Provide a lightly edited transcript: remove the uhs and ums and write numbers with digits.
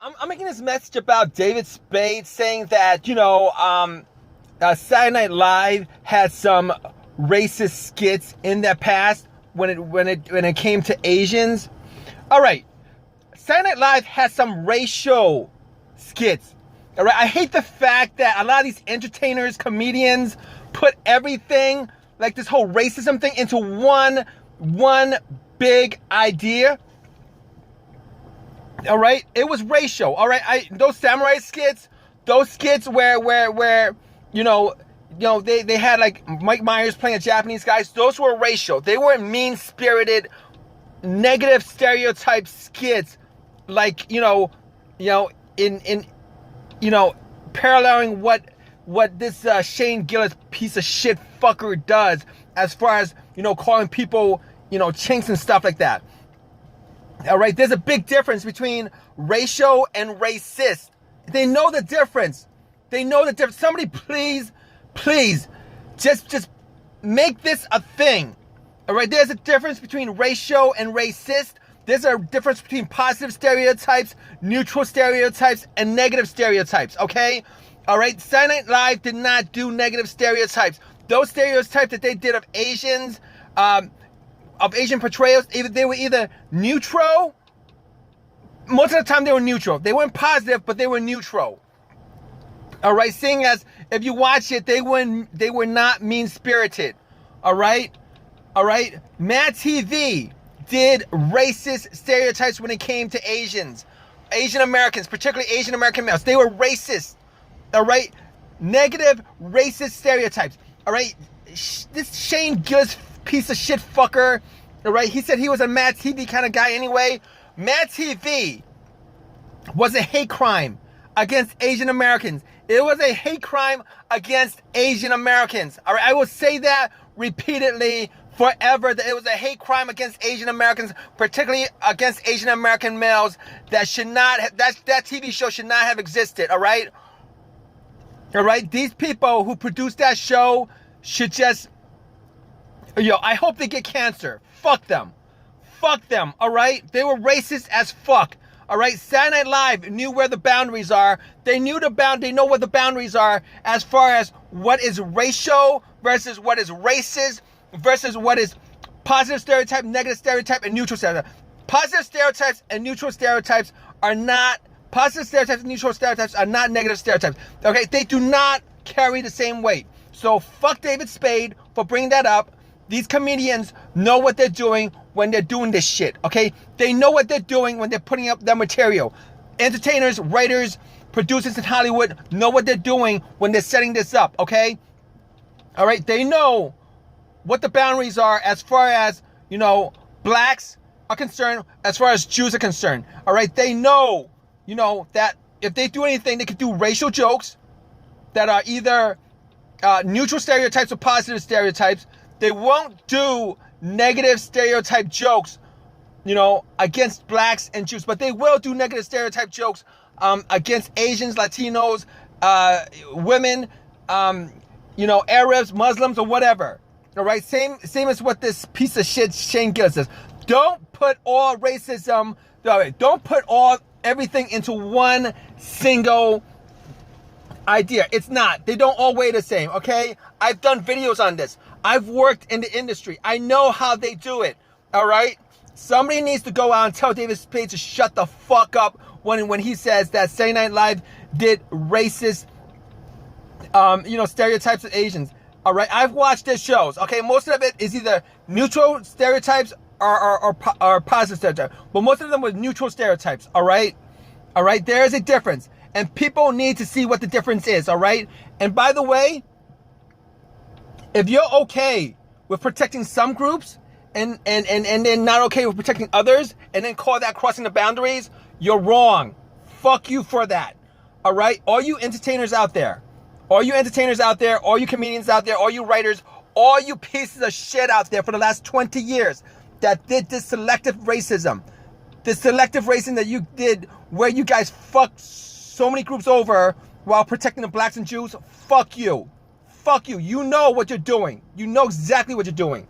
I'm making this message about David Spade saying that, Saturday Night Live had some racist skits in their past when it came to Asians. All right, Saturday Night Live has some racial skits. All right, I hate the fact that a lot of these entertainers, comedians, put everything like this whole racism thing into one big idea. All right, it was racial. All right, those samurai skits, those skits where they had like Mike Myers playing a Japanese guy. Those were racial. They weren't mean-spirited, negative stereotype skits, like paralleling what this Shane Gillis piece of shit fucker does, as far as calling people chinks and stuff like that. All right, there's a big difference between racial and racist. They know the difference. They know the difference. Somebody please, just make this a thing. All right, there's a difference between racial and racist. There's a difference between positive stereotypes, neutral stereotypes, and negative stereotypes, okay? All right, Saturday Night Live did not do negative stereotypes. Those stereotypes that they did of Asians, of Asian portrayals, they were either neutral. Most of the time they were neutral. They weren't positive, but they were neutral. All right, seeing as if you watch it, they were not mean-spirited. All right, Mad TV did racist stereotypes when it came to Asians, Asian Americans, particularly Asian American males. They were racist. All right, negative racist stereotypes. All right, this Shane Gillis piece of shit fucker, all right, he said he was a Mad TV kind of guy anyway. Mad TV was a hate crime against Asian Americans. It was a hate crime against Asian Americans. All right, I will say that repeatedly forever, that it was a hate crime against Asian Americans, particularly against Asian American males. That should not have, that TV show should not have existed. All right, these people who produced that show should just, I hope they get cancer. Fuck them, all right? They were racist as fuck, all right? Saturday Night Live knew where the boundaries are. They know what the boundaries are as far as what is racial versus what is racist versus what is positive stereotype, negative stereotype, and neutral stereotype. Positive stereotypes and neutral stereotypes are not, positive stereotypes and neutral stereotypes are not negative stereotypes, okay? They do not carry the same weight. So fuck David Spade for bringing that up. These comedians know what they're doing when they're doing this shit, okay? They know what they're doing when they're putting up their material. Entertainers, writers, producers in Hollywood know what they're doing when they're setting this up, okay? All right, they know what the boundaries are as far as, blacks are concerned, as far as Jews are concerned. All right, they know, that if they do anything, they could do racial jokes that are either neutral stereotypes or positive stereotypes. They won't do negative stereotype jokes, against blacks and Jews, but they will do negative stereotype jokes against Asians, Latinos, women, Arabs, Muslims, or whatever. All right, same as what this piece of shit Shane Gillis says. Don't put all racism, don't put everything into one single idea. It's not. They don't all weigh the same, okay? I've done videos on this. I've worked in the industry. I know how they do it, all right? Somebody needs to go out and tell David Spade to shut the fuck up when he says that Saturday Night Live did racist, stereotypes of Asians, all right? I've watched their shows, okay? Most of it is either neutral stereotypes or positive stereotypes, but most of them were neutral stereotypes, all right? All right, there is a difference, and people need to see what the difference is, all right? And by the way, if you're okay with protecting some groups and then not okay with protecting others and then call that crossing the boundaries, you're wrong. Fuck you for that. All right? All you entertainers out there, all you comedians out there, all you writers, all you pieces of shit out there for the last 20 years that did this selective racism that you did where you guys fucked so many groups over while protecting the blacks and Jews, fuck you. Fuck you. You know what you're doing. You know exactly what you're doing.